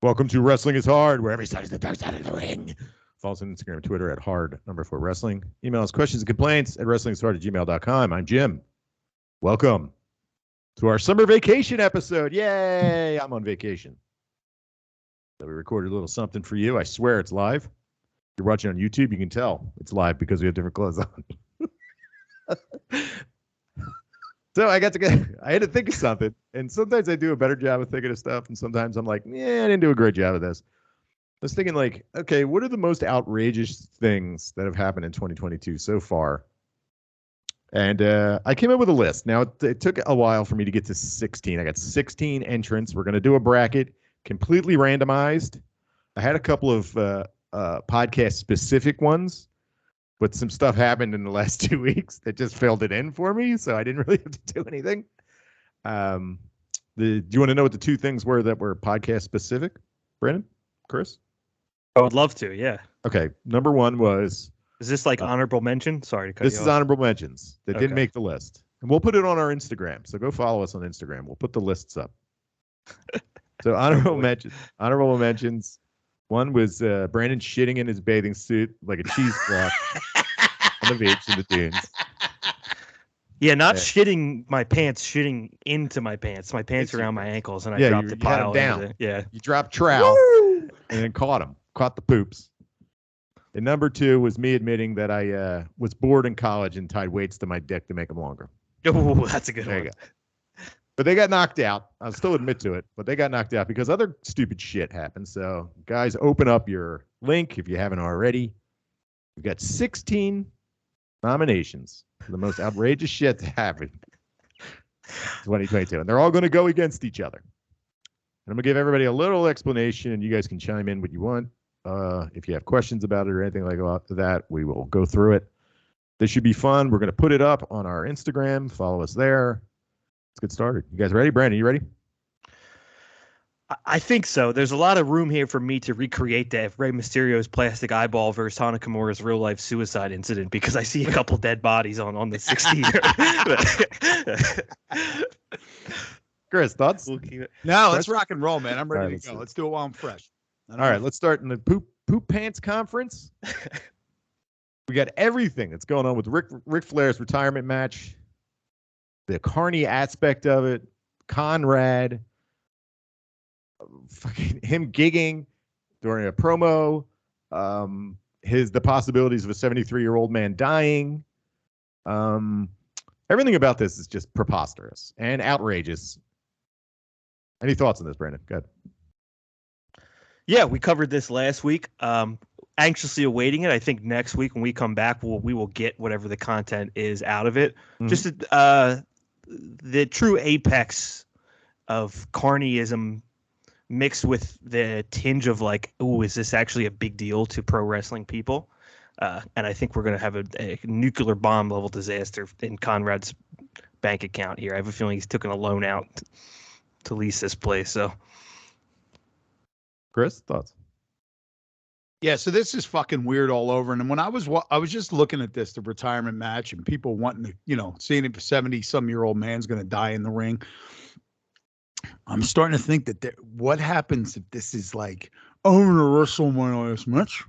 Welcome to Wrestling is Hard, where every side is the dark side of the ring. Follow us on Instagram and Twitter at hard4wrestling. Email us questions and complaints at wrestlingswrestlinghard@gmail.com. I'm Jim. Welcome to our summer vacation episode. Yay! I'm on vacation. So we recorded a little something for you. I swear it's live. If you're watching on YouTube, you can tell it's live because we have different clothes on. So I had to think of something. And sometimes I do a better job of thinking of stuff. And sometimes I'm like, yeah, I didn't do a great job of this. I was thinking like, okay, what are the most outrageous things that have happened in 2022 so far? And I came up with a list. Now, it took a while for me to get to 16. I got 16 entrants. We're going to do a bracket, completely randomized. I had a couple of podcast-specific ones. But some stuff happened in the last 2 weeks that just filled it in for me, so I didn't really have to do anything. Do you want to know what the two things were that were podcast specific, Brandon, Chris? I would love to, yeah. Okay, number one was... Is this like honorable mention? Sorry to cut you off. This is honorable mentions that didn't make the list. And we'll put it on our Instagram, so go follow us on Instagram. We'll put the lists up. So honorable mentions. One was Brandon shitting in his bathing suit like a cheesecloth on the beach in the dunes. Yeah, not shitting my pants, shitting into my pants. My pants around my ankles, and I dropped the pile down. Yeah, you dropped trowel and then caught the poops. And number two was me admitting that I was bored in college and tied weights to my dick to make them longer. Oh, that's a good one. You go. But they got knocked out. I'll still admit to it, but they got knocked out because other stupid shit happened. So, guys, open up your link if you haven't already. We've got 16 nominations for the most outrageous shit to happen in 2022. And they're all going to go against each other. And I'm going to give everybody a little explanation, and you guys can chime in what you want. If you have questions about it or anything like that, we will go through it. This should be fun. We're going to put it up on our Instagram. Follow us there. Let's get started. You guys ready? Brandon, you ready? I think so. There's a lot of room here for me to recreate that Rey Mysterio's plastic eyeball versus Hana Kimura's real life suicide incident because I see a couple dead bodies on the 60. Chris, thoughts? No, let's rock and roll, man. I'm ready to go. Let's do it while I'm fresh. All right, let's start in the poop pants conference. We got everything that's going on with Ric Flair's retirement match. The Carney aspect of it, Conrad, fucking him gigging during a promo, the possibilities of a 73-year-old man dying. Everything about this is just preposterous and outrageous. Any thoughts on this, Brandon? Go ahead. Yeah, we covered this last week. Anxiously awaiting it. I think next week when we come back, we will get whatever the content is out of it. Mm-hmm. Just the true apex of carnyism mixed with the tinge of like, oh, is this actually a big deal to pro wrestling people? And I think we're going to have a nuclear bomb level disaster in Conrad's bank account here. I have a feeling he's taken a loan out to lease this place. So, Chris, thoughts? Yeah, so this is fucking weird all over. And when I was just looking at this, the retirement match, and people wanting to, seeing if a 70-some-year-old man's going to die in the ring. I'm starting to think that what happens if this is like, I'm going to wrestle my last match,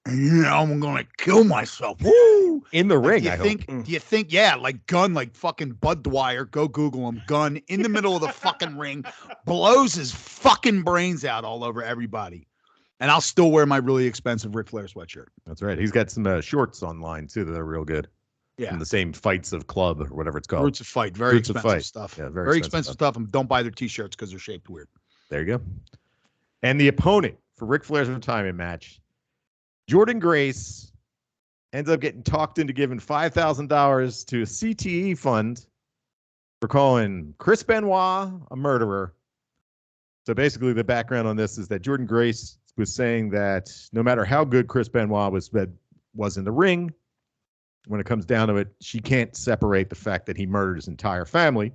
and I'm going to kill myself. Woo! In the ring, do you think, yeah, like Gunn, like fucking Bud Dwyer, go Google him, Gunn in the middle of the fucking ring, blows his fucking brains out all over everybody. And I'll still wear my really expensive Ric Flair sweatshirt. That's right. He's got some shorts online, too, that are real good. Yeah. From the same Fights of Club or whatever it's called. Roots of Fight. Very expensive stuff. Yeah, very expensive stuff. And don't buy their T-shirts because they're shaped weird. There you go. And the opponent for Ric Flair's retirement match, Jordynne Grace, ends up getting talked into giving $5,000 to a CTE fund for calling Chris Benoit a murderer. So basically the background on this is that Jordynne Grace was saying that no matter how good Chris Benoit was in the ring, when it comes down to it, she can't separate the fact that he murdered his entire family.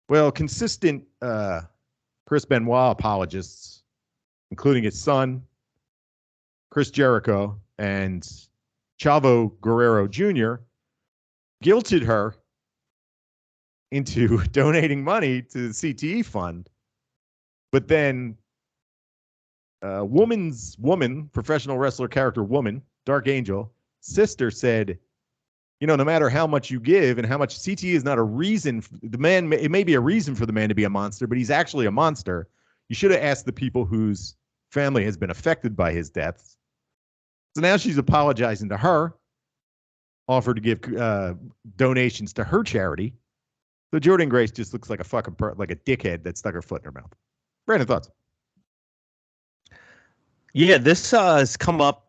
Well, consistent Chris Benoit apologists, including his son, Chris Jericho, and Chavo Guerrero Jr., guilted her into donating money to the CTE fund. But then professional wrestler character woman, Dark Angel, sister said, no matter how much you give and how much CTE is not a reason, the man, it may be a reason for the man to be a monster, but he's actually a monster. You should have asked the people whose family has been affected by his deaths. So now she's apologizing to her, offered to give donations to her charity. So Jordynne Grace just looks like a fucking like a dickhead that stuck her foot in her mouth. Brandon, thoughts? Yeah, this has come up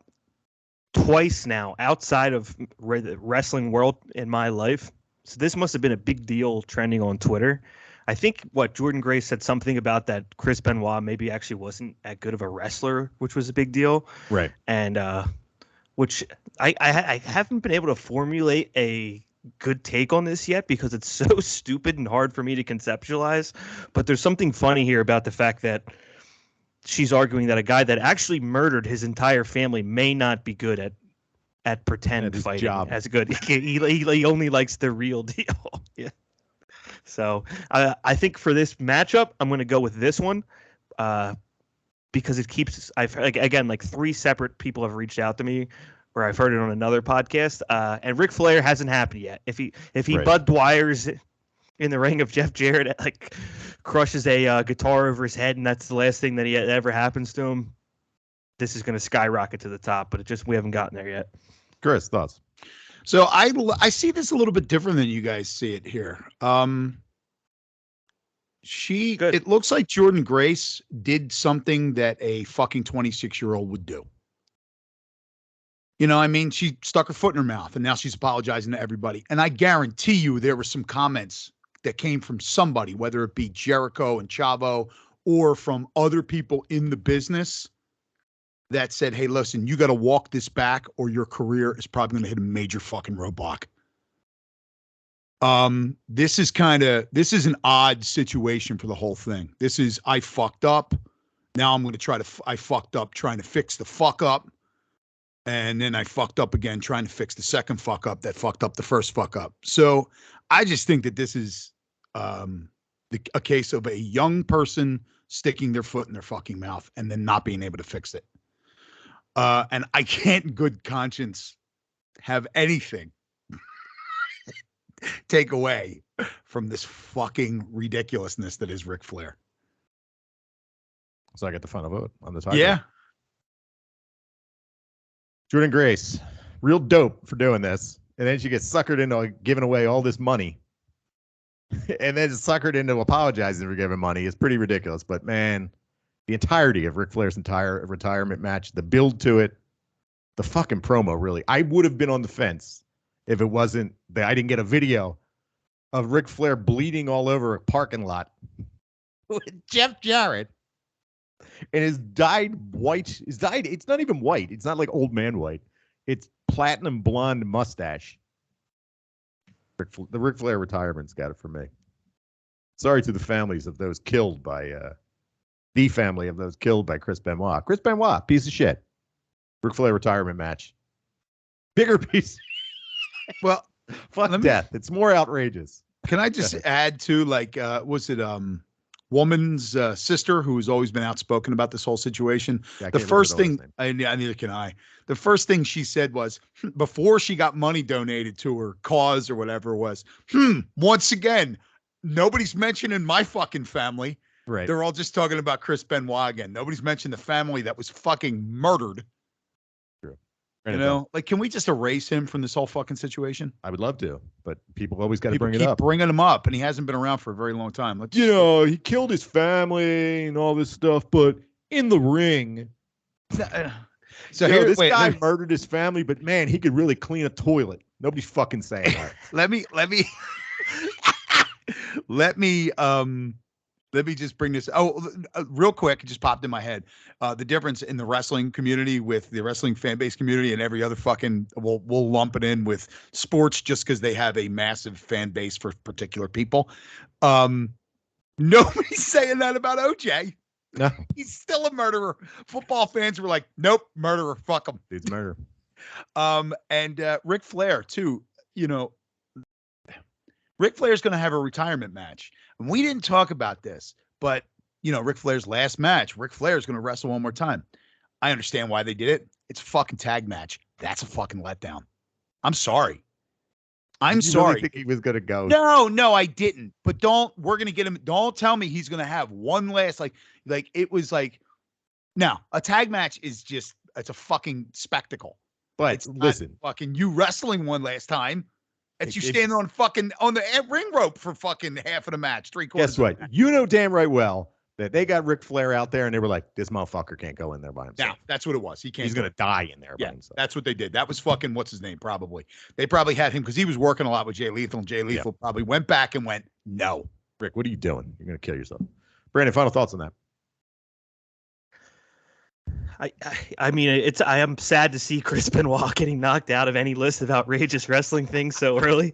twice now outside of the wrestling world in my life. So this must have been a big deal trending on Twitter. I think Jordynne Grace said something about that Chris Benoit maybe actually wasn't that good of a wrestler, which was a big deal. Right. And which I haven't been able to formulate a good take on this yet because it's so stupid and hard for me to conceptualize. But there's something funny here about the fact that she's arguing that a guy that actually murdered his entire family may not be good at pretend fighting job. As good. He only likes the real deal. Yeah. So I think for this matchup, I'm going to go with this one because it keeps. Again, like 3 separate people have reached out to me, or I've heard it on another podcast. And Ric Flair hasn't happened yet. If he right. Bud Dwyer's in the ring of Jeff Jarrett, like crushes a guitar over his head, and that's the last thing that ever happens to him, this is going to skyrocket to the top. But we haven't gotten there yet. Chris, thoughts? So I see this a little bit different than you guys see it here. It looks like Jordynne Grace did something that a fucking 26-year-old would do. I mean, she stuck her foot in her mouth and now she's apologizing to everybody. And I guarantee you there were some comments that came from somebody, whether it be Jericho and Chavo or from other people in the business that said, hey, listen, you got to walk this back or your career is probably going to hit a major fucking roadblock. This is an odd situation for the whole thing. This is, I fucked up. Now I'm going to I fucked up trying to fix the fuck up. And then I fucked up again trying to fix the second fuck up that fucked up the first fuck up. So I just think that this is a case of a young person sticking their foot in their fucking mouth and then not being able to fix it. And I can't in good conscience have anything take away from this fucking ridiculousness that is Ric Flair. So I get the final vote on the title. Yeah. Jordynne Grace, real dope for doing this. And then she gets suckered into giving away all this money. And then suckered into apologizing for giving money. It's pretty ridiculous. But, man, the entirety of Ric Flair's entire retirement match, the build to it, the fucking promo, really. I would have been on the fence if it wasn't that I didn't get a video of Ric Flair bleeding all over a parking lot with Jeff Jarrett. And his it's not even white. It's not like old man white. It's platinum blonde mustache. The Ric Flair retirement's got it for me. Sorry to the families of those killed by, the family of those killed by Chris Benoit. Chris Benoit, piece of shit. Ric Flair retirement match. Bigger piece. Well, fuck death. It's more outrageous. Can I just add to was it woman's sister who has always been outspoken about this whole situation? Yeah, the first thing, neither can I. The first thing she said was, before she got money donated to her cause or whatever, was, once again, nobody's mentioning my fucking family. Right. They're all just talking about Chris Benoit again. Nobody's mentioned the family that was fucking murdered. True. Can we just erase him from this whole fucking situation? I would love to, but people always got to bring it up. Bringing him up, and he hasn't been around for a very long time. He killed his family and all this stuff, but in the ring. So this guy murdered his family, but man, he could really clean a toilet. Nobody's fucking saying that. Let me just bring this. Real quick, it just popped in my head. The difference in the wrestling community with the wrestling fan base community and every other fucking, we'll lump it in with sports just because they have a massive fan base for particular people. Nobody's saying that about OJ. No, he's still a murderer. Football fans were like, nope, murderer, fuck him. Dude's murder. And Ric Flair too. Ric Flair's going to have a retirement match. And we didn't talk about this, but Ric Flair's last match. Ric Flair's going to wrestle one more time. I understand why they did it. It's a fucking tag match. That's a fucking letdown. I'm sorry. I'm Did you sorry. really think he was going to go? No, I didn't. But we're going to get him. Don't tell me he's going to have one last, like it was like, no, a tag match is just, it's a fucking spectacle. But it's listen, fucking you wrestling one last time. It's you standing on the ring rope for fucking half of the match, 3/4. Guess what? You know damn right well that they got Ric Flair out there and they were like, this motherfucker can't go in there by himself. Yeah, that's what it was. He's going to die in there by Yeah, himself. that's what they did. That was fucking, what's his name? Probably. They probably had him because he was working a lot with Jay Lethal, and Jay Lethal probably went back and went, no. Rick, what are you doing? You're going to kill yourself. Brandon, final thoughts on that? I mean, I am sad to see Chris Benoit getting knocked out of any list of outrageous wrestling things so early.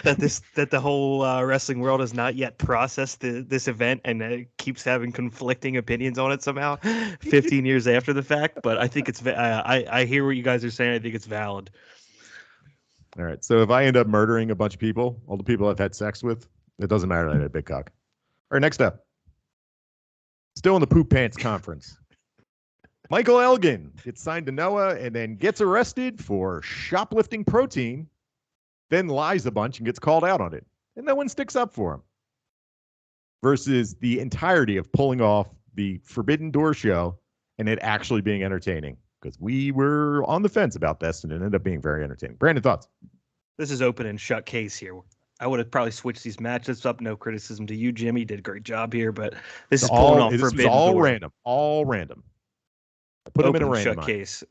that the whole wrestling world has not yet processed this event and keeps having conflicting opinions on it somehow 15 years after the fact. But I think it's I hear what you guys are saying. I think it's valid. All right. So if I end up murdering a bunch of people, all the people I've had sex with, it doesn't matter that I had a big cock. All right, next up. Still in the poop pants conference. Michael Elgin gets signed to Noah and then gets arrested for shoplifting protein, then lies a bunch and gets called out on it. And no one sticks up for him. Versus the entirety of pulling off the Forbidden Door show and it actually being entertaining. Because we were on the fence about this and it ended up being very entertaining. Brandon, thoughts? This is open and shut case here. I would have probably switched these matchups up. No criticism to you, Jimmy. Did a great job here, but this is pulling off Forbidden Door. Random. All random. Put them in a random case.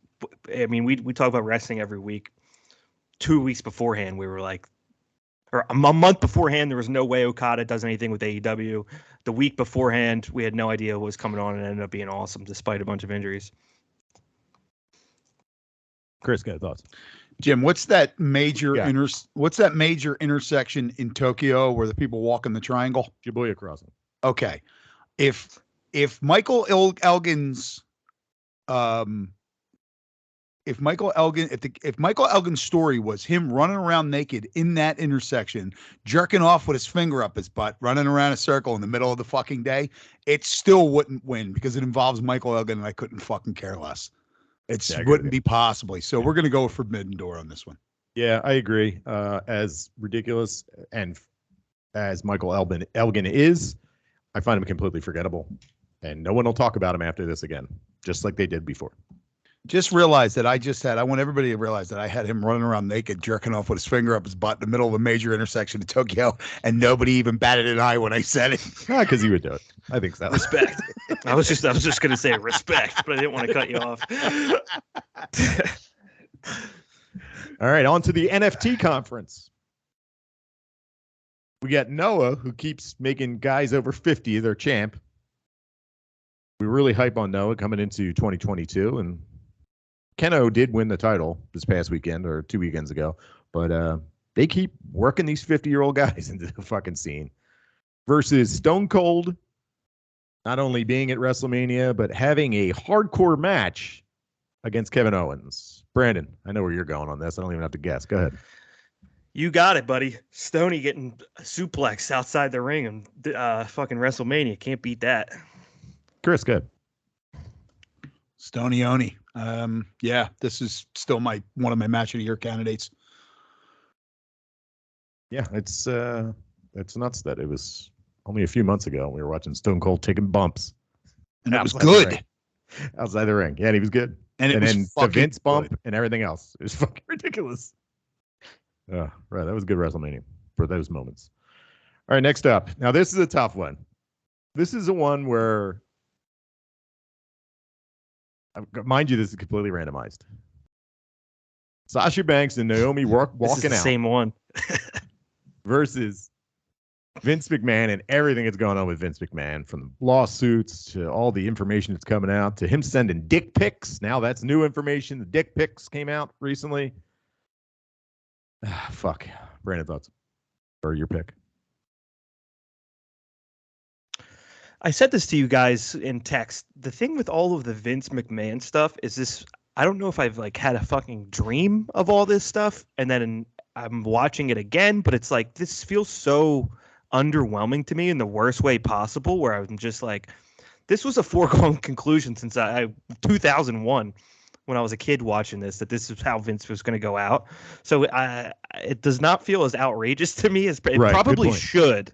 I mean, we talk about wrestling every week. 2 weeks beforehand, we were like, or a month beforehand, there was no way Okada does anything with AEW. The week beforehand, we had no idea what was coming on, and it ended up being awesome despite a bunch of injuries. Chris, got thoughts? Jim, what's that major intersection in Tokyo where the people walk in the triangle? Shibuya Crossing. Okay, if Michael Elgin's if Michael Elgin's story was him running around naked in that intersection, jerking off with his finger up his butt, running around a circle in the middle of the fucking day, it still wouldn't win because it involves Michael Elgin, and I couldn't fucking care less. It wouldn't be possibly. So we're gonna go with Forbidden Door on this one. Yeah, I agree. As ridiculous and as Michael Elgin is, I find him completely forgettable, and no one will talk about him after this again, just like they did before. Just realize that I want everybody to realize that I had him running around naked, jerking off with his finger up his butt in the middle of a major intersection in Tokyo, and nobody even batted an eye when I said it. Because you would do it. I think so. Respect. I was just gonna say respect, but I didn't want to cut you off. All right, on to the NFT conference. We got Noah, who keeps making guys over 50 their champ. We really hype on Noah coming into 2022, and Keno did win the title this past weekend or 2 weekends ago, but they keep working these 50-year-old guys into the fucking scene. Versus Stone Cold, not only being at WrestleMania, but having a hardcore match against Kevin Owens. Brandon, I know where you're going on this. I don't even have to guess. Go ahead. You got it, buddy. Stoney getting suplexed outside the ring and fucking WrestleMania. Can't beat that. Chris, good. Stoney Oni. Yeah, this is still one of my match of the year candidates. Yeah, it's nuts that it was only a few months ago we were watching Stone Cold taking bumps. And it was good. Outside the ring. Yeah, and he was good. And then the Vince bump and everything else. It was fucking ridiculous. Oh, right. That was a good WrestleMania for those moments. All right, next up. Now, this is a tough one. This is the one where, mind you, this is completely randomized. Sasha Banks and Naomi walking out. Same one. Versus Vince McMahon and everything that's going on with Vince McMahon, from lawsuits to all the information that's coming out to him sending dick pics. Now that's new information. The dick pics came out recently. Fuck. Brandon, thoughts? Or your pick? I said this to you guys in text. The thing with all of the Vince McMahon stuff is this. I don't know if I've had a fucking dream of all this stuff, and then I'm watching it again, but it's like this feels so underwhelming to me in the worst way possible, where I'm just like, this was a foregone conclusion since 2001 when I was a kid watching this is how Vince was going to go out. So it does not feel as outrageous to me as it probably should.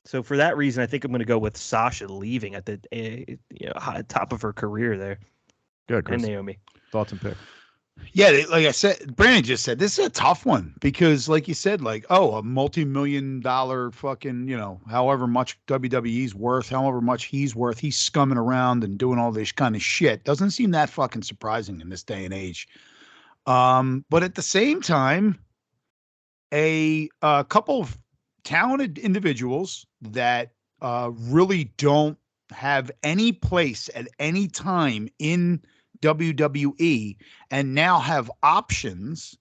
So for that reason, I think I'm going to go with Sasha leaving at the top of her career there. Good, Chris. And Naomi. Thoughts and pick. Yeah, like I said, Brandon just said, this is a tough one because, like you said, like, a multi-million-dollar fucking, however much WWE's worth, however much he's worth, he's scumming around and doing all this kind of shit. Doesn't seem that fucking surprising in this day and age. But at the same time, a couple of talented individuals that really don't have any place at any time in WWE and now have options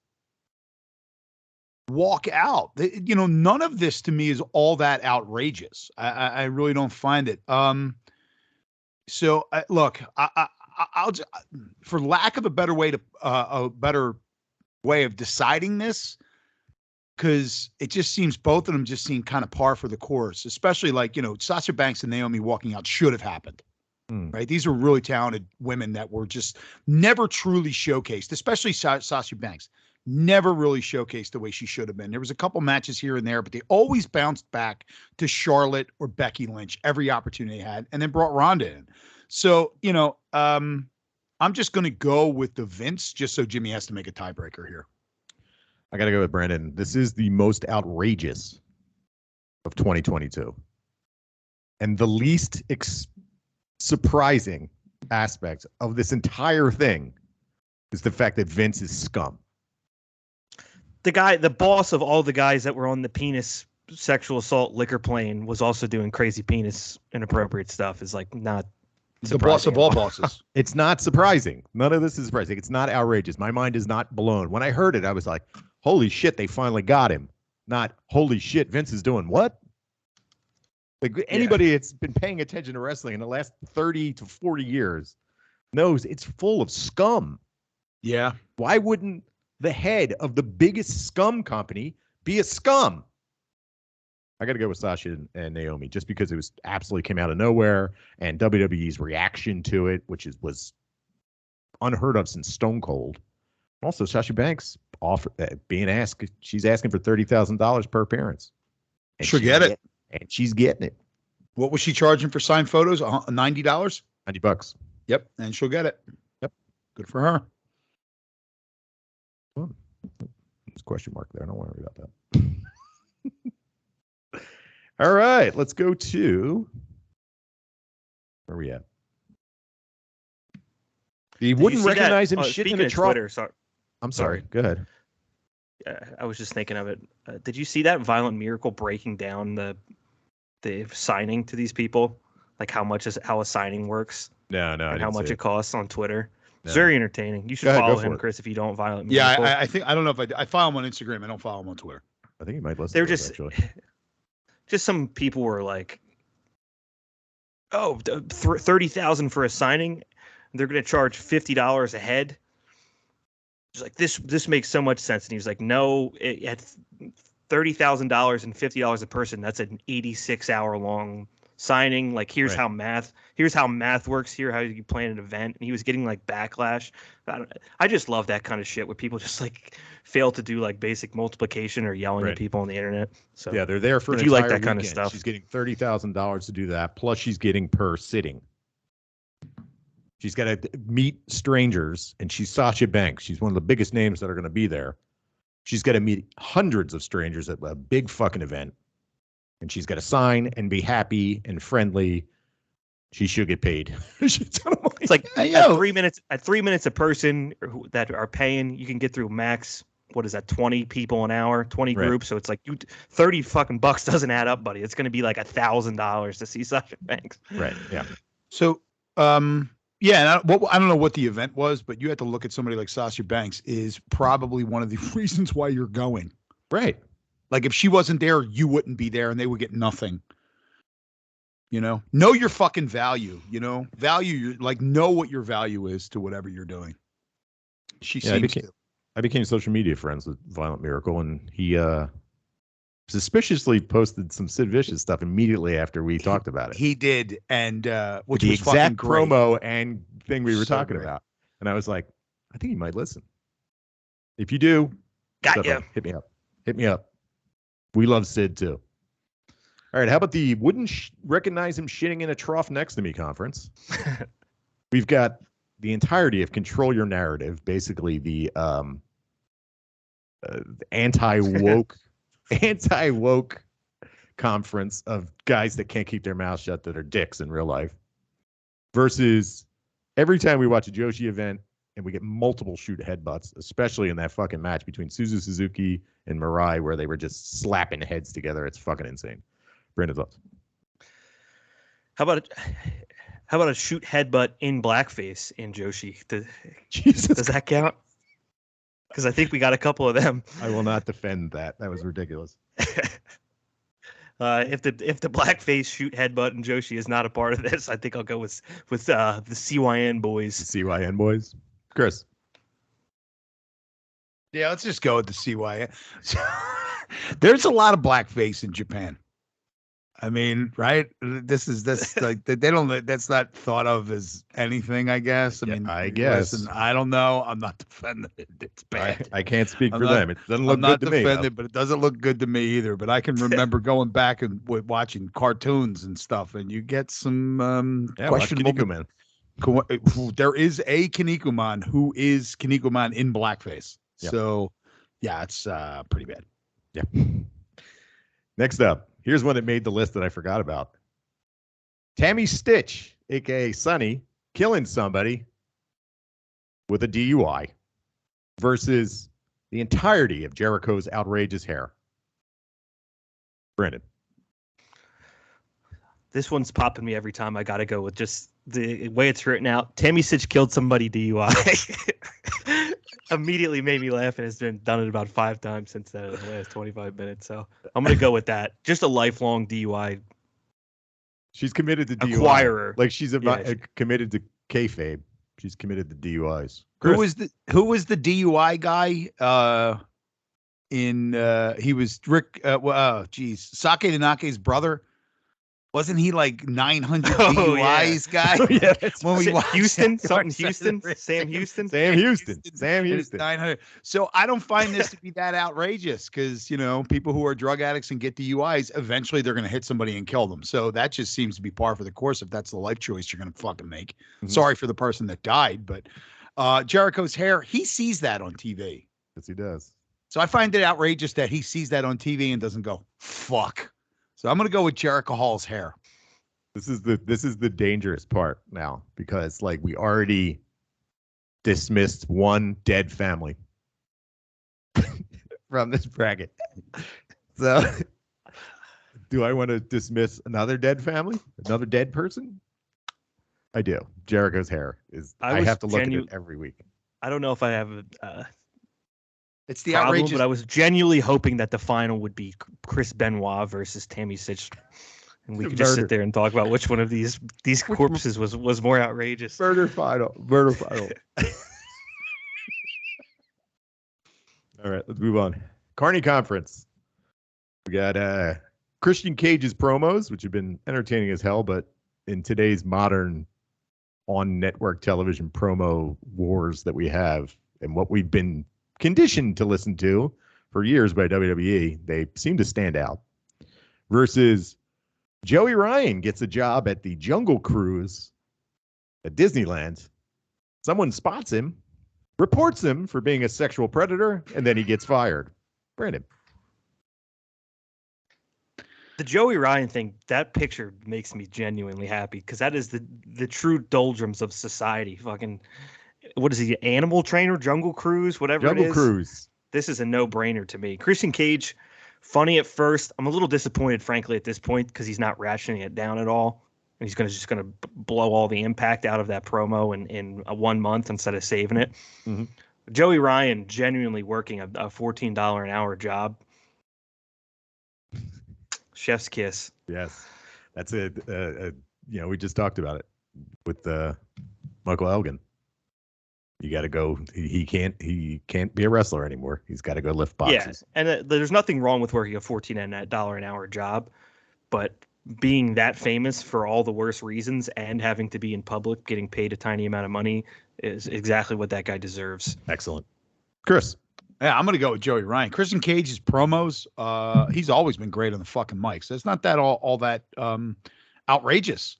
walk out. None of this to me is all that outrageous. I really don't find it. So look, I'll just, for lack of a better way of deciding this, because it just seems both of them just seem kind of par for the course, especially like, Sasha Banks and Naomi walking out should have happened. Right. These are really talented women that were just never truly showcased, especially Sasha Banks. Never really showcased the way she should have been. There was a couple matches here and there, but they always bounced back to Charlotte or Becky Lynch every opportunity they had, and then brought Ronda in. So, I'm just going to go with the Vince just so Jimmy has to make a tiebreaker here. I got to go with Brandon. This is the most outrageous of 2022. And the least surprising aspect of this entire thing is the fact that Vince is scum. The boss of all the guys that were on the penis sexual assault liquor plane was also doing crazy penis inappropriate stuff. Is like not the boss of all bosses. It's not surprising. None of this is surprising. It's not outrageous. My mind is not blown. When I heard it, I was like, holy shit, they finally got him. Not holy shit, Vince is doing what? Like anybody that's been paying attention to wrestling in the last 30 to 40 years knows it's full of scum. Yeah. Why wouldn't the head of the biggest scum company be a scum? I got to go with Sasha and Naomi just because it was absolutely came out of nowhere, and WWE's reaction to it, which was unheard of since Stone Cold. Also, Sasha Banks she's asking for $30,000 per appearance. She'll get it. And she's getting it. What was she charging for signed photos? $90? $90. Yep. And she'll get it. Yep. Good for her. Well, there's a question mark there. Don't worry about that. All right. Let's go to where are we at? You wouldn't recognize him shit in a truck. I'm sorry. Go ahead. I was just thinking of it. Did you see that Violent Miracle breaking down the signing to these people, like how a signing works? No, and how much it costs on Twitter. No. It's very entertaining. You should follow him, Chris, if you don't. Violent Miracle. Yeah, I think I don't know if I follow him on Instagram. I don't follow him on Twitter. I think you might listen. They're just some people were like, oh, 30,000 for a signing. They're going to charge $50 a head. He's like, this makes so much sense. And he was like, no, at $30,000 and $50 a person, that's an 86-hour long signing. Like, here's how math works. Here, how you plan an event. And he was getting like backlash. I just love that kind of shit where people just like fail to do like basic multiplication or yelling at people on the internet. So yeah, they're there for if an you like entire that kind of weekend. stuff. She's getting $30,000 to do that. Plus she's getting per sitting. She's got to meet strangers, and she's Sasha Banks. She's one of the biggest names that are going to be there. She's got to meet hundreds of strangers at a big fucking event, and she's got to sign and be happy and friendly. She should get paid. It's like at 3 minutes. At 3 minutes a person that are paying, you can get through max. What is that? 20 people an hour, 20 groups. So it's like $30 fucking bucks doesn't add up, buddy. It's going to be like $1,000 to see Sasha Banks. Right. Yeah. So, yeah, and I don't know what the event was, but you had to look at somebody like Sasha Banks is probably one of the reasons why you're going. Right. Like if she wasn't there, you wouldn't be there and they would get nothing. Know your fucking value, know what your value is to whatever you're doing. She seems to. I became social media friends with Violent Miracle, and he suspiciously posted some Sid Vicious stuff immediately after we talked about it. He did, and which the was fucking exact great. promo and thing we were So talking great. about. And I was like, I think he might listen. If you do, Got you. hit me up. Hit me up. We love Sid too. All right, how about the wouldn't recognize him shitting in a trough next to me conference? We've got the entirety of Control Your Narrative, basically the anti-woke conference of guys that can't keep their mouths shut that are dicks in real life, versus every time we watch a Joshi event and we get multiple shoot headbutts, especially in that fucking match between Suzu Suzuki and Mirai where they were just slapping heads together. It's fucking insane. Brandon's thoughts. How about a shoot headbutt in blackface in Joshi? Jesus. Does that count? Because I think we got a couple of them. I will not defend that. That was ridiculous. If the blackface shoot headbutt in Joshi is not a part of this, I think I'll go with the CYN boys. The CYN boys. Chris. Yeah, let's just go with the CYN. There's a lot of blackface in Japan. I mean, right? That's like they don't. That's not thought of as anything. I guess. I mean, I guess. Listen, I don't know. I'm not defending it. It's bad. I can't speak I'm for not- them. It doesn't look I'm not good to me. defending, but it doesn't look good to me either. But I can remember going back and watching cartoons and stuff, and you get some questionable. Man. There is a Kinnikuman who is Kinnikuman in blackface. Yep. So, yeah, it's pretty bad. Yeah. Next up, here's one that made the list that I forgot about. Tammy Stitch, aka Sunny, killing somebody with a DUI versus the entirety of Jericho's outrageous hair. Brandon. This one's popping me every time. I got to go with just the way it's written out. Tammy Stitch killed somebody DUI. Immediately made me laugh, and has been done it about 5 times since then in the last 25 minutes. So I'm going to go with that. Just a lifelong DUI She's committed to DUI. acquirer. Like she's committed to kayfabe. She's committed to DUIs. Who was the DUI guy? He was Rick. Sake Tanake's brother. Wasn't he like 900 DUIs guy? Yeah, when we watched Houston, that something Dark Side of Houston, the Ring. Sam Houston. Sam Houston. It was 900. So I don't find this to be that outrageous because, people who are drug addicts and get DUIs, eventually they're going to hit somebody and kill them. So that just seems to be par for the course if that's the life choice you're going to fucking make. Mhm. Sorry for the person that died, but Jericho's hair, he sees that on TV. Yes, he does. So I find it outrageous that he sees that on TV and doesn't go, fuck. So I'm going to go with Jericho Hall's hair. This is the dangerous part now because like we already dismissed one dead family from this bracket. So do I want to dismiss another dead family? Another dead person? I do. Jericho's hair is I have to look at it every week. I don't know if I have It's the problem, outrageous. but I was genuinely hoping that the final would be Chris Benoit versus Tammy Stitch. And we could just sit there and talk about which one of these corpses was more outrageous. Murder final. All right, let's move on. Carney Conference. We got Christian Cage's promos, which have been entertaining as hell, but in today's modern on-network television promo wars that we have and what we've been conditioned to listen to for years by WWE, they seem to stand out. Versus Joey Ryan gets a job at the Jungle Cruise at Disneyland. Someone spots him, reports him for being a sexual predator, and then he gets fired. Brandon. The Joey Ryan thing, that picture makes me genuinely happy because that is the true doldrums of society. Fucking, what is he, Animal Trainer, Jungle Cruise, whatever it is? Jungle Cruise. This is a no-brainer to me. Christian Cage, funny at first. I'm a little disappointed, frankly, at this point because he's not rationing it down at all. And he's just gonna blow all the impact out of that promo in 1 month instead of saving it. Mm-hmm. Joey Ryan genuinely working a $14 an hour job. Chef's kiss. Yes, that's it. We just talked about it with Michael Elgin. You got to go. He can't be a wrestler anymore. He's got to go lift boxes. Yeah, and there's nothing wrong with working a $14 an hour job, but being that famous for all the worst reasons and having to be in public getting paid a tiny amount of money is exactly what that guy deserves. Excellent. Chris. Yeah, I'm going to go with Joey Ryan. Christian Cage's promos, he's always been great on the fucking mic. So it's not that all that outrageous.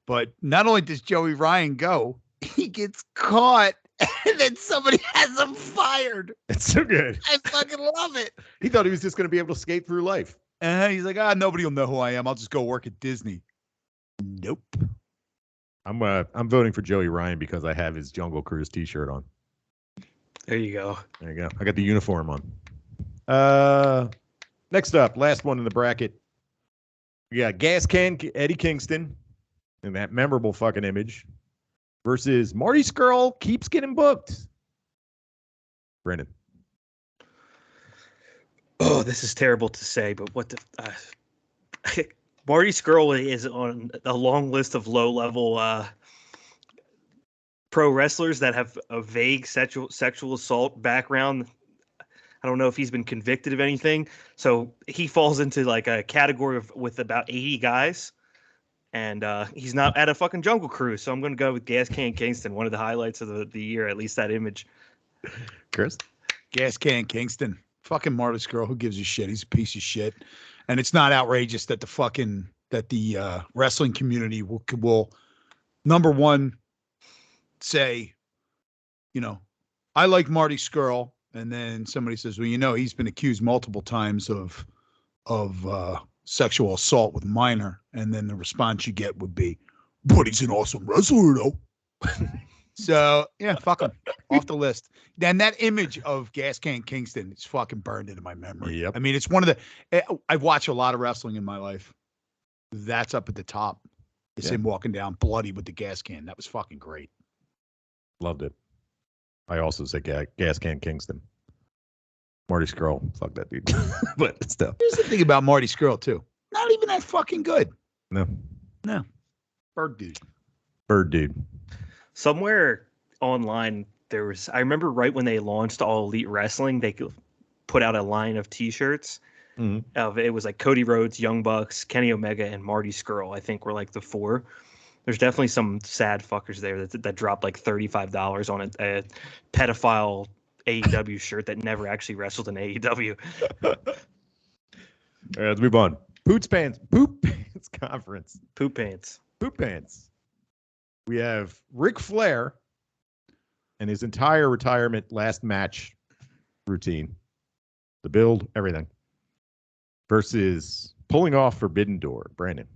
But not only does Joey Ryan go, he gets caught and then somebody has him fired. It's so good. I fucking love it. He thought he was just going to be able to skate through life. He's like, nobody will know who I am. I'll just go work at Disney. Nope. I'm voting for Joey Ryan because I have his Jungle Cruise T-shirt on. There you go. There you go. I got the uniform on. Next up, last one in the bracket. We got Gas Can Eddie Kingston in that memorable fucking image versus Marty Scurll keeps getting booked. Brandon. Oh, this is terrible to say, but what the Marty Scurll is on a long list of low-level pro wrestlers that have a vague sexual assault background. I don't know if he's been convicted of anything, so he falls into like a category with about 80 guys, and he's not at a fucking Jungle Cruise. So I'm going to go with Gas Can Kingston, one of the highlights of the year, at least that image. Chris? Gas Can Kingston. Fucking Marty Scurll, who gives a shit? He's a piece of shit. And it's not outrageous that the wrestling community will number one say, I like Marty Scurll, and then somebody says, well, he's been accused multiple times of sexual assault with a minor, and then the response you get would be, but he's an awesome wrestler though. So yeah, fuck him off the list. Then that image of Gas Can Kingston is fucking burned into my memory. Yep. I mean, it's one of I've watched a lot of wrestling in my life. That's up at the top. It's him walking down bloody with the gas can. That was fucking great. Loved it. I also say Gas Can Kingston. Marty Scurll. Fuck that dude. But still. Here's the thing about Marty Scurll too. Not even that fucking good. No. Bird dude. Bird dude. Somewhere online, I remember right when they launched All Elite Wrestling, they put out a line of T-shirts. Mm-hmm. It was like Cody Rhodes, Young Bucks, Kenny Omega, and Marty Scurll, I think were like the four. There's definitely some sad fuckers there that dropped like $35 on a pedophile AEW shirt that never actually wrestled in AEW. All right, let's move on. Poop Pants Conference. Poop Pants. We have Ric Flair and his entire retirement last match routine, the build, everything, versus pulling off Forbidden Door. Brandon.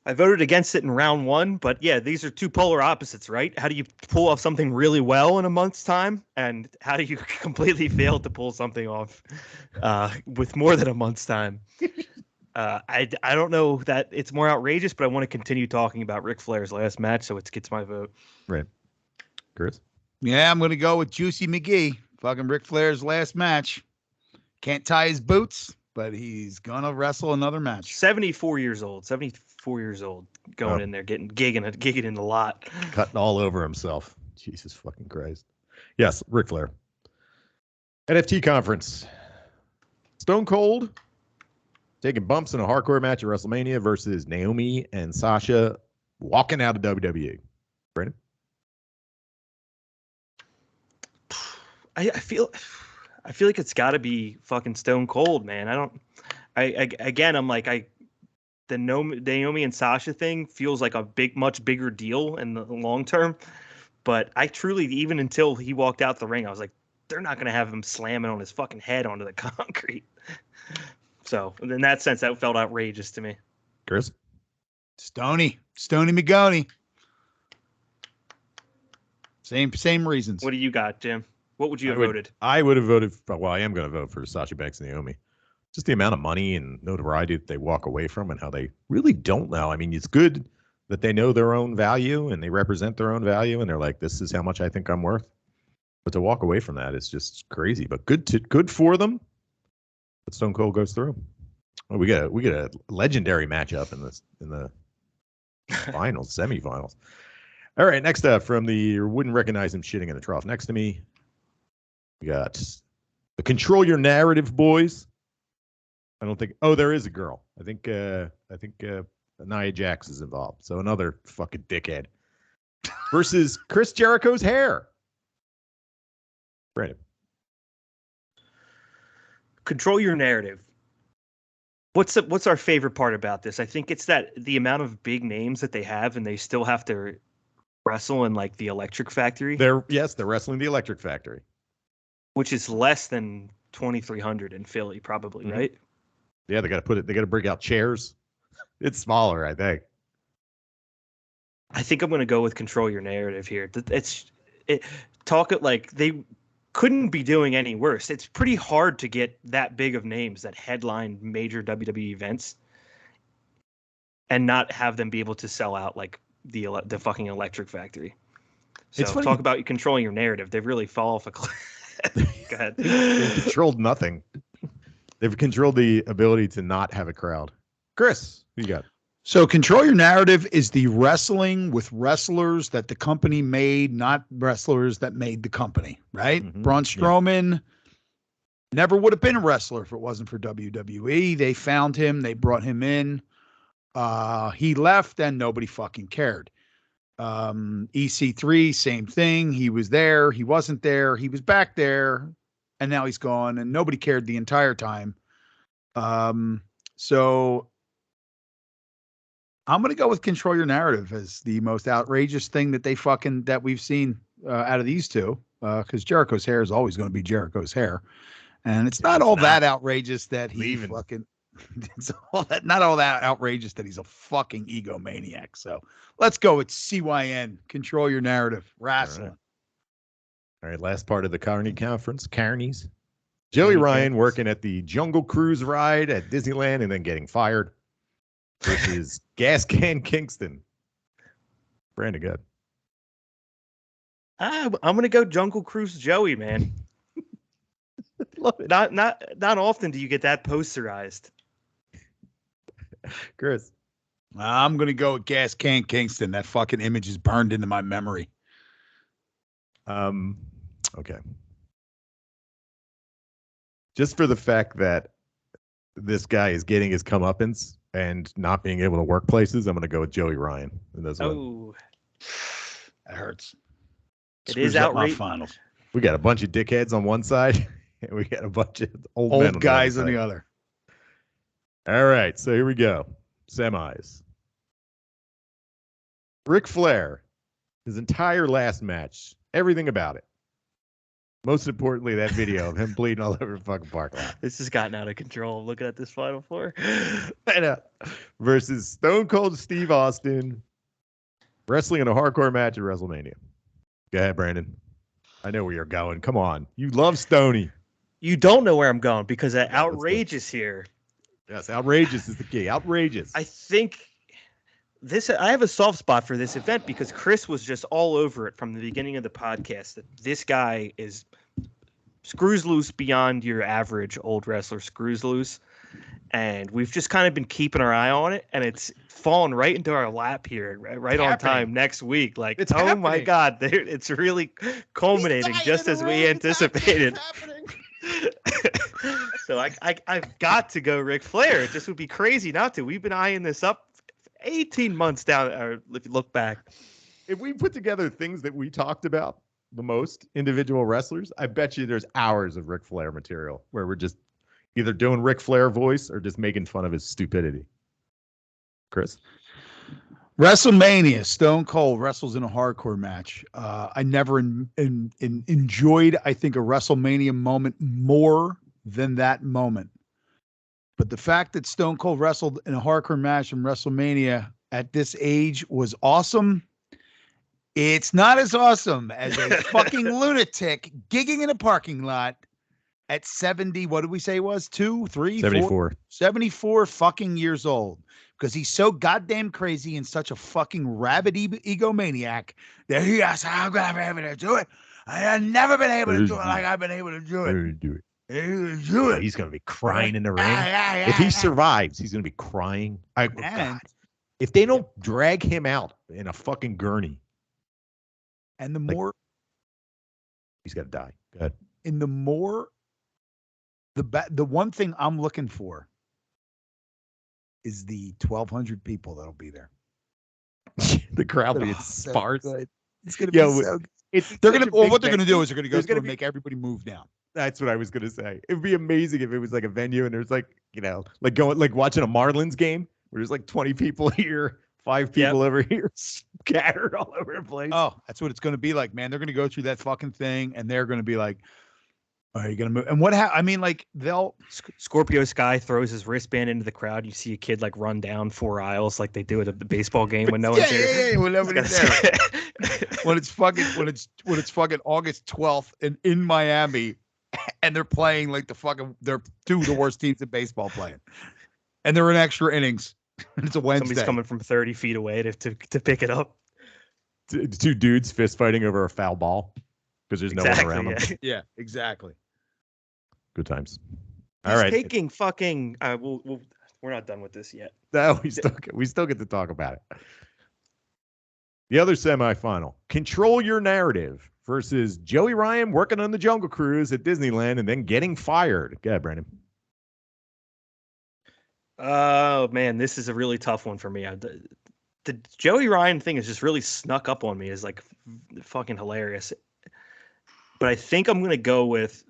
I voted against it in round one, but yeah, these are two polar opposites, right? How do you pull off something really well in a month's time? And how do you completely fail to pull something off with more than a month's time? I don't know that it's more outrageous, but I want to continue talking about Ric Flair's last match, so it gets my vote. Right. Chris? Yeah, I'm going to go with Juicy McGee. Fucking Ric Flair's last match. Can't tie his boots, but he's going to wrestle another match. 74 years old, going in there, gigging in the lot. Cutting all over himself. Jesus fucking Christ. Yes, Ric Flair. NFT conference. Stone Cold taking bumps in a hardcore match at WrestleMania versus Naomi and Sasha walking out of WWE. Brandon? I feel like it's got to be fucking Stone Cold, man. The Naomi and Sasha thing feels like a much bigger deal in the long term. But I truly, even until he walked out the ring, I was like, they're not going to have him slamming on his fucking head onto the concrete. So in that sense, that felt outrageous to me. Chris? Stoney McGoney. Same reasons. What do you got, Jim? What would you have voted? I would have voted I am going to vote for Sasha Banks and Naomi. Just the amount of money and notoriety that they walk away from and how they really don't know. I mean, it's good that they know their own value and they represent their own value and they're like, this is how much I think I'm worth. But to walk away from that is just crazy. But good for them. But Stone Cold goes through. Well, we get a legendary matchup in the finals, semifinals. All right, next up from the wouldn't recognize him shitting in the trough. Next to me, we got the Control Your Narrative boys. I don't think. Oh, there is a girl. I think Nia Jax is involved. So another fucking dickhead versus Chris Jericho's hair. Brandon. Control Your Narrative. What's our favorite part about this? I think it's that the amount of big names that they have, and they still have to wrestle in like the Electric Factory. They're wrestling the Electric Factory, which is less than 2,300 in Philly, probably, right? Yeah, they got to bring out chairs. It's smaller, I think. I think I'm going to go with Control Your Narrative here. They couldn't be doing any worse. It's pretty hard to get that big of names that headline major WWE events and not have them be able to sell out like the fucking Electric Factory. So it's funny. Talk about controlling your narrative. They really fall off a cliff. Go ahead. They've controlled nothing. They've controlled the ability to not have a crowd. Chris, who you got? So Control Your Narrative is the wrestling with wrestlers that the company made, not wrestlers that made the company, right? Mm-hmm. Braun Strowman never would have been a wrestler if it wasn't for WWE. They found him. They brought him in. He left and nobody fucking cared. EC3, same thing. He was there. He wasn't there. He was back there. And now he's gone and nobody cared the entire time. So I'm going to go with Control Your Narrative as the most outrageous thing that we've seen out of these two. Because Jericho's hair is always going to be Jericho's hair. And it's not all that outrageous that not all that outrageous that he's a fucking egomaniac. So let's go with CYN, Control Your Narrative, wrestling. All right, last part of the Carney conference, Carnies. Joey Ryan working at the Jungle Cruise ride at Disneyland and then getting fired versus Gas Can Kingston. Brandon, good. I'm gonna go Jungle Cruise Joey, man. Not often do you get that posterized. Chris. I'm going to go with Gas Can Kingston. That fucking image is burned into my memory. Okay. Just for the fact that this guy is getting his comeuppance and not being able to work places, I'm going to go with Joey Ryan. That hurts. It is outrageous. Finals. We got a bunch of dickheads on one side, and we got a bunch of old guys on the other. All right, so here we go. Semis. Ric Flair, his entire last match, everything about it. Most importantly, that video of him bleeding all over the fucking parking lot. This has gotten out of control. Looking at this Final Four. I know. Versus Stone Cold Steve Austin wrestling in a hardcore match at WrestleMania. Go ahead, Brandon. I know where you're going. Come on. You love Stoney. You don't know where I'm going because outrageous here. Yes, outrageous is the key. Outrageous. I think I have a soft spot for this event because Chris was just all over it from the beginning of the podcast that this guy is screws loose beyond your average old wrestler screws loose. And we've just kind of been keeping our eye on it, and it's fallen right into our lap here, right on time next week. Like, it's happening. My God, it's really culminating just as we anticipated. So I've got to go Ric Flair. It just would be crazy not to. We've been eyeing this up 18 months down, or if you look back. If we put together things that we talked about the most, individual wrestlers, I bet you there's hours of Ric Flair material where we're just either doing Ric Flair voice or just making fun of his stupidity. Chris? WrestleMania, Stone Cold wrestles in a hardcore match. I never enjoyed, I think, a WrestleMania moment more than that moment. But the fact that Stone Cold wrestled in a hardcore match in WrestleMania at this age was awesome. It's not as awesome as a fucking lunatic gigging in a parking lot at 70, what did we say it was? 2, 3, 74. 74 fucking years old. Because he's so goddamn crazy and such a fucking rabid egomaniac that he has, I'm going to be able to do it. I have never been able to do it like I've been able to do it. He's going to be crying in the ring. If he survives, he's going to be crying. God. If they don't drag him out in a fucking gurney And the Like- more, He's got to die. Go ahead. and the more, the one thing I'm looking for is the 1,200 people that'll be there. The crowd being Oh, so sparse. good. It's gonna Yeah, be so good. It's They're such gonna. a Well, big what they're gonna do venue. is they're gonna go There's through gonna and be- make everybody move down. That's what I was gonna say. It'd be amazing if it was like a venue and there's like, like watching a Marlins game where there's like 20 people here, 5 people over here, scattered all over the place. Oh, that's what it's gonna be like, man. They're gonna go through that fucking thing, and they're gonna be like, "Are you gonna move?" And what? I mean, like they'll. Scorpio Sky throws his wristband into the crowd. You see a kid like run down 4 aisles like they do at the baseball game when no one's here. Yeah, when nobody's there. When it's fucking August 12th and in Miami, and they're playing like they're 2 of the worst teams in baseball playing, and they're in extra innings. And it's a Wednesday. Somebody's coming from 30 feet away to pick it up. 2 dudes fist fighting over a foul ball because there's no one around them. Yeah, exactly. Good times. He's All right. taking fucking. We're not done with this yet. No, we still get to talk about it. The other semifinal, Control Your Narrative versus Joey Ryan working on the Jungle Cruise at Disneyland and then getting fired. Go ahead, Brandon. Oh man, this is a really tough one for me. The Joey Ryan thing has just really snuck up on me. Is like fucking hilarious. But I think I'm gonna go with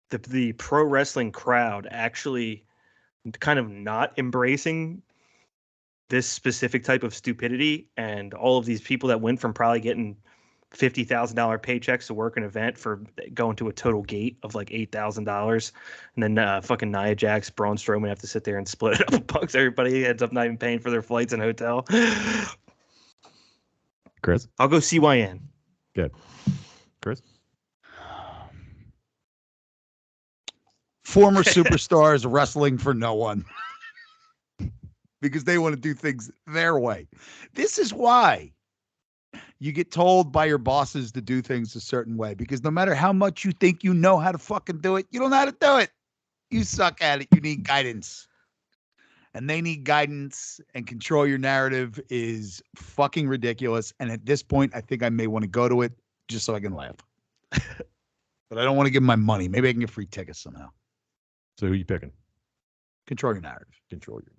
the pro wrestling crowd actually kind of not embracing this specific type of stupidity, and all of these people that went from probably getting $50,000 paychecks to work an event for going to a total gate of like $8,000, and then fucking Nia Jax, Braun Strowman have to sit there and split it up amongst everybody. Ends up not even paying for their flights and hotel. Chris? I'll go CYN. Good. Chris? Former superstars wrestling for no one because they want to do things their way. This is why you get told by your bosses to do things a certain way, because no matter how much you think you know how to fucking do it, you don't know how to do it. You suck at it. You need guidance. And they need guidance, and Control Your Narrative is fucking ridiculous. And at this point, I think I may want to go to it just so I can laugh. But I don't want to give them my money. Maybe I can get free tickets somehow. So who are you picking? Control Your Narrative. Control Your Narrative.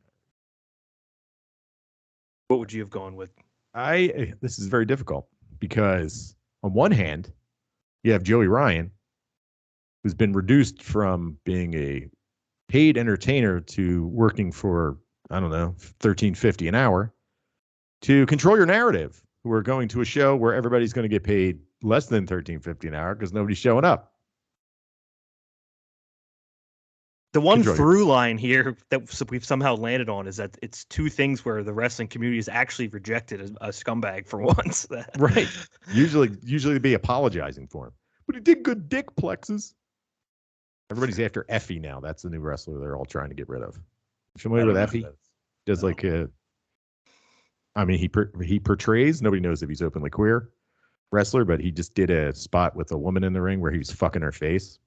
What would you have gone with? This is very difficult because on one hand, you have Joey Ryan, who's been reduced from being a paid entertainer to working for, I don't know, $13.50 an hour, to Control Your Narrative, who are going to a show where everybody's going to get paid less than $13.50 an hour because nobody's showing up. The one Control through line here that we've somehow landed on is that it's 2 things where the wrestling community is actually rejected as a scumbag for once. Right. Usually be apologizing for him. But he did good dick plexes. Everybody's after Effie now. That's the new wrestler they're all trying to get rid of. You familiar with Effie? Does like he portrays, nobody knows if he's openly queer wrestler, but he just did a spot with a woman in the ring where he was fucking her face.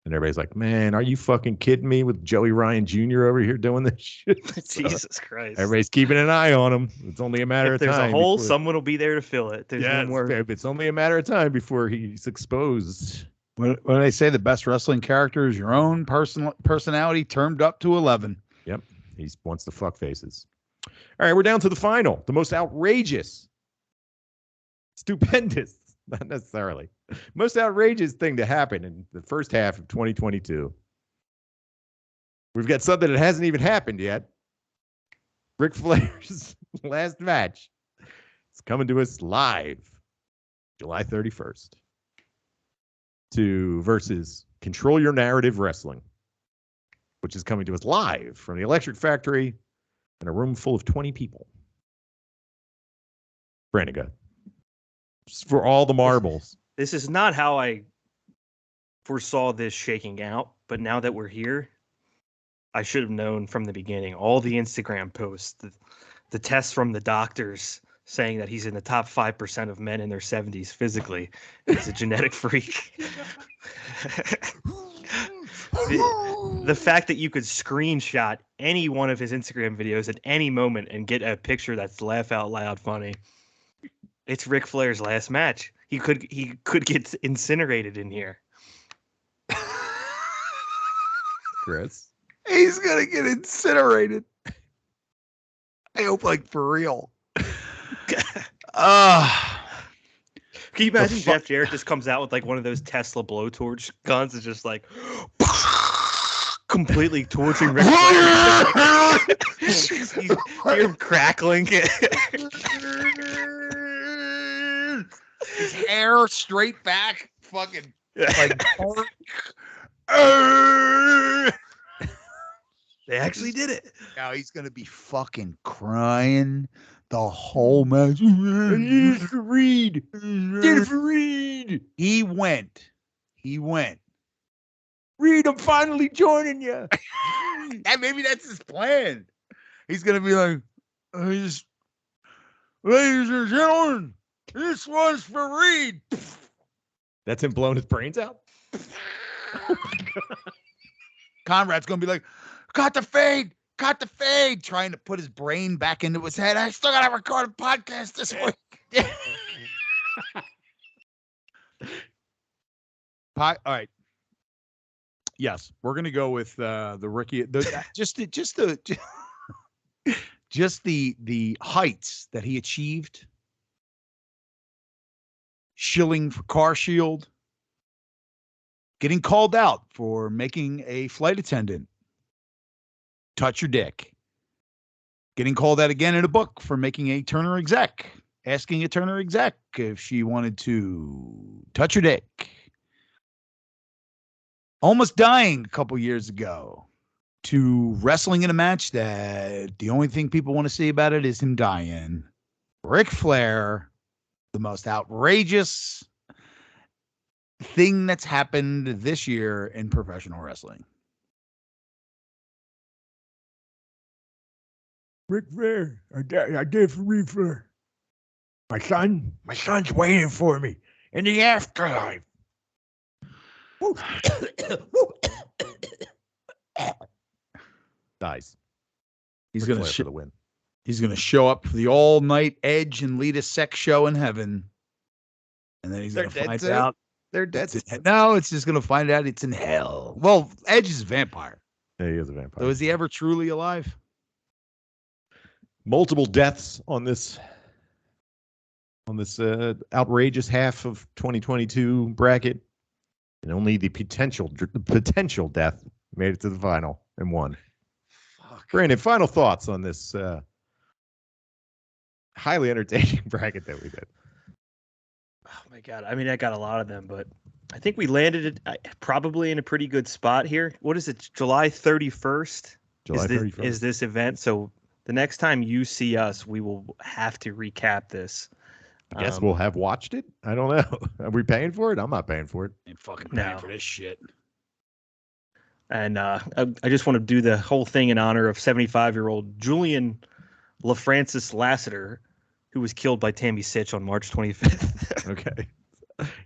And everybody's like, man, are you fucking kidding me with Joey Ryan Jr. over here doing this shit? Jesus Christ. Everybody's keeping an eye on him. It's only a matter if of time. there's a hole, someone will be there to fill it. There's no more. It's only a matter of time before he's exposed. When they say the best wrestling character is your own personality turned up to 11. Yep. He wants to fuck faces. All right, we're down to the final. The most outrageous, stupendous, not necessarily, most outrageous thing to happen in the first half of 2022. We've got something that hasn't even happened yet. Ric Flair's last match. It's coming to us live July 31st. Versus Control Your Narrative Wrestling, which is coming to us live from the Electric Factory in a room full of 20 people. Brandon, go ahead. Just for all the marbles. This is not how I foresaw this shaking out, but now that we're here, I should have known from the beginning. All the Instagram posts, the tests from the doctors saying that he's in the top 5% of men in their 70s physically. He's a genetic freak. The fact that you could screenshot any one of his Instagram videos at any moment and get a picture that's laugh out loud funny. It's Ric Flair's last match. He could get incinerated in here. Chris. He's gonna get incinerated. I hope, like, for real. Can you imagine Jeff Jarrett just comes out with like one of those Tesla blowtorch guns? It's just like completely torching Ric Flair. You hear him crackling. His hair straight back, fucking like. They actually did it. Now he's gonna be fucking crying the whole match. Jennifer Reed. He went. Reed, I'm finally joining you. And maybe that's his plan. He's gonna be like, ladies and gentlemen, this one's for Reed. That's him blowing his brains out? Conrad's gonna be like, got the fade, trying to put his brain back into his head. I still gotta record a podcast this week. All right. Yes, we're gonna go with the Ricky. Just the heights that he achieved. Shilling for Car Shield. Getting called out for making a flight attendant touch your dick. Getting called out again in a book for making a Turner exec. Asking a Turner exec if she wanted to touch her dick. Almost dying a couple years ago to wrestling in a match that the only thing people want to see about it is him dying. Ric Flair, the most outrageous thing that's happened this year in professional wrestling. Ric Flair, I did for Ric Flair. My son's waiting for me in the afterlife. Dies. He's Ric gonna Flair for the win. He's gonna show up for the all-night Edge and Lita sex show in heaven, and then he's They're gonna dead find too? out. They're dead. No, it's just gonna find out it's in hell. Well, Edge is a vampire. Yeah, he is a vampire. So is he ever truly alive? Multiple deaths on this outrageous half of 2022 bracket, and only the potential death made it to the final and won. Fuck. Brandon, final thoughts on this highly entertaining bracket that we did. Oh my god! I mean, I got a lot of them, but I think we landed it probably in a pretty good spot here. What is it? July 31st. July 31st is this event? So the next time you see us, we will have to recap this. I guess we'll have watched it. I don't know. Are we paying for it? I'm not paying for it. Ain't fucking paying No. for this shit. And I just want to do the whole thing in honor of 75-year-old Julian LaFrancis Lassiter, who was killed by Tammy Sitch on March 25th. Okay.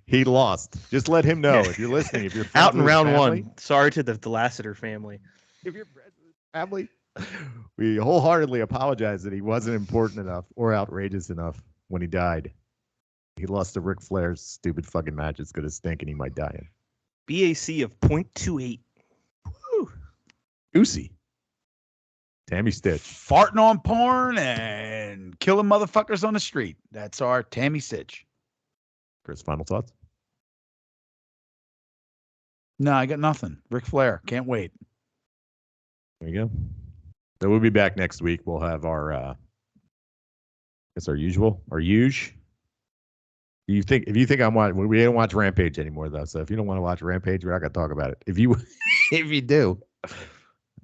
He lost. Just let him know if you're listening. If you're Out in round family, one. Sorry to the Lassiter family. if you're friends with his family, we wholeheartedly apologize that he wasn't important enough or outrageous enough when he died. He lost to Ric Flair's stupid fucking match. It's gonna stink and he might die in. BAC of 0.28. Woo. Goosey. Tammy Stitch. Farting on porn and killing motherfuckers on the street. That's our Tammy Sitch. Chris, final thoughts? No, I got nothing. Ric Flair. Can't wait. There you go. So we'll be back next week. We'll have our it's our usual. If you think I'm watching, we don't watch Rampage anymore though. So if you don't want to watch Rampage, we're not gonna talk about it. If you if you do,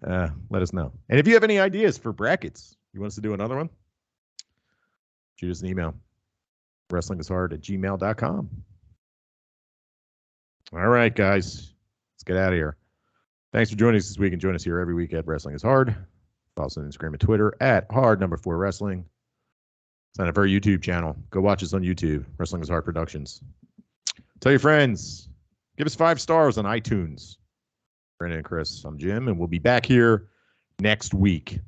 let us know. And if you have any ideas for brackets, you want us to do another one, shoot us an email. WrestlingIsHard@gmail.com. All right, guys. Let's get out of here. Thanks for joining us this week and join us here every week at Wrestling is Hard. Follow us on Instagram and Twitter at hard4 wrestling. Sign up for our YouTube channel. Go watch us on YouTube. Wrestling is Hard Productions. Tell your friends. Give us 5 stars on iTunes. Brandon and Chris, I'm Jim, and we'll be back here next week.